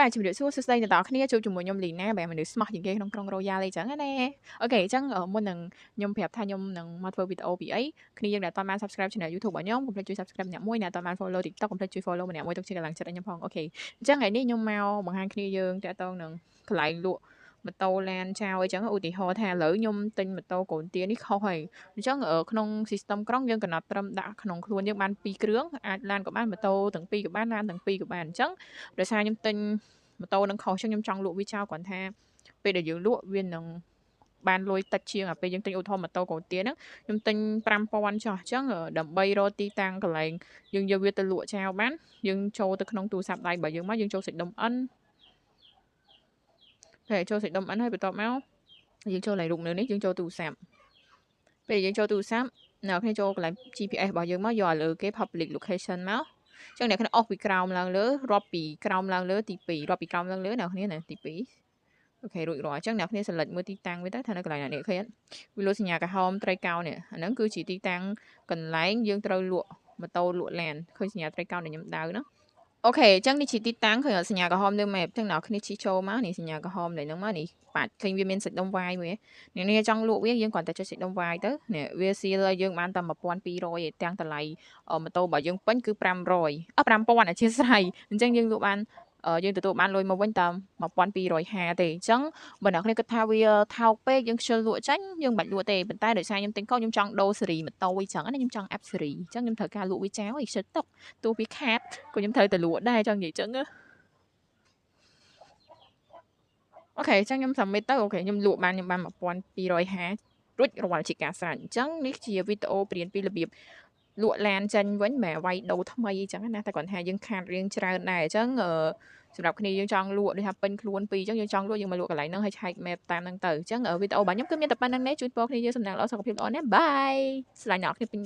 បាទជំរាបសួរសួស្តីអ្នកទាំងអស់គ្នាជួបជាមួយខ្ញុំលីណាបែរមនុស្សស្មោះជាងគេក្នុងក្រុង Royal អីចឹងណាអូខេអញ្ចឹងមុននឹងខ្ញុំប្រាប់ថាខ្ញុំនឹងមកធ្វើវីដេអូពីអីគ្នាយើងដែលអត់បាន subscribe channel YouTube របស់ខ្ញុំកុំភ្លេចជួយ subscribe ម្នាក់មួយអ្នកអត់បាន follow TikTok កុំភ្លេចជួយ follow ម្នាក់មួយទុកជាកម្លាំងចិត្តឲ្យខ្ញុំផងអូខេអញ្ចឹងថ្ងៃនេះខ្ញុំមកបង្ហាញគ្នាយើងតាក់ទងនឹងកន្លែងលក់ម៉ូតូឡានចោលអីចឹងឧទាហរណ៍ថាឥឡូវខ្ញុំទិញម៉ូតូកូនទានេះខុសហើយអញ្ចឹងក្នុង system ក្រុងយើងកំណត់ត្រឹមដាក់ក្នុងខ្លួនយើងបាន2គ្រឿងអាចឡានក៏បានម៉ូតូទាំងពីរក៏បានឡានទាំងពីរក៏បានអញ្ចឹងដោយសារខ្ញុំទិញម៉ូតូនឹងខុសចឹងខ្ញុំចង់លក់វាចោលគ្រាន់ថាពេលដែលយើងលក់វានឹងបានលុយតិចជាងពេលយើងទិញឧទាហរណ៍ម៉ូតូកូនទាហ្នឹងខ្ញុំទិញ5000ចុះអញ្ចឹងដើម្បីរកទីតាំងកន្លែងយើងយកវាទៅលក់ចោលបានយើងចូលទៅក្នុងទូរស័ព្ទដៃរបស់យើងមកយើងចូលសាច់ដុំ N ពេលចូលសាច់ដុំ N ហើយបន្ទាប់មកយើងចូលកន្លែងរូបនៅនេះយើងចូលទូរស័ព្ទពេលយើងចូលទូរស័ព្ទនៅគ្នាចូលកន្លែង GPS របស់យើងមកយកឲ្យលើគេ public location មកចឹងអ្នកគ្នាអស់ពីក្រោមឡើងលើរាប់ពីក្រោមឡើងលើទី2រាប់ពីក្រោមឡើងលើអ្នកគ្នាណាទី2អូខេរួចរាល់អញ្ចឹងអ្នកគ្នា select មើលទីតាំងវាទៅថានៅកន្លែងណានេះឃើញវាលើសញ្ញាក្រហមត្រីកោណនេះអាហ្នឹងគឺជាទីតាំងកន្លែងយើងត្រូវលក់ម៉ូតូលក់ឡានឃើញសញ្ញាត្រីកោណដែលខ្ញុំដៅណាអូខេអញ្ចឹងនេះជាទីតាំងឃើញសញ្ញាក្រហមលើ map អញ្ចឹងអ្នកគ្នាជិះចូលមកនេះសញ្ញាក្រហមដែលហ្នឹងមកនេះបាច់ឃើញវាមានសាច់ដុំវាយមួយអ្នកនេះចង់លក់វាយើងគ្រាន់តែចុចសាច់ដុំវាយទៅនេះវាស៊ីលឲ្យយើងបានតែ1200ឯទាំងតម្លៃម៉ូតូរបស់យើងពេញគឺ500 5000អធិស្ឋានអញ្ចឹងយើងលក់បានយើងទទួលបានលុយមកវិញតែ1250ទេអញ្ចឹងបើអ្នកគ្នាគិតថាវាថោកពេកយើងខ្ជិលលក់ចាញ់យើងមិនបាច់លក់ទេប៉ុន្តែដោយសារខ្ញុំទិញខុសខ្ញុំចង់ដូរស៊េរីម៉ូតូអីចឹងណាខ្ញុំចង់អាប់ស៊េរីអញ្ចឹងខ្ញុំត្រូវការលក់វាចោលឲ្យខ្ជិលទុកទោះវាខាតក៏ខ្ញុំត្រូវតែលក់ដែរចង់និយាយចឹងអូខេអញ្ចឹងខ្ញុំ submit ទៅអូខេខ្ញុំលក់បានខ្ញុំបាន1250រួចរាល់ជាការស្រេចអញ្ចឹងនេះជាវីដេអូព្រានពីរបៀបលក់ឡានចាញ់វិញមិនវាយដូរថ្មីអញ្ចឹងណាតែគាត់ថាយើងខាតរៀងច្រើនដែរអញ្ចឹងសម្រាប់គ្នាយើងចង់លក់ដូចថាពេញខ្លួនពីរអញ្ចឹងយើងចង់លក់យើងមកលក់កន្លែងហ្នឹងឲ្យឆែក map តាមហ្នឹងទៅអញ្ចឹងវីដេអូរបស់ខ្ញុំគឺមានតែប៉ុណ្្នឹងទេជួយពរគ្នាយើងសំណាងល្អសុខភាពល្អណាស់បាយស្លាញ់អ្នកគ្នាពេញ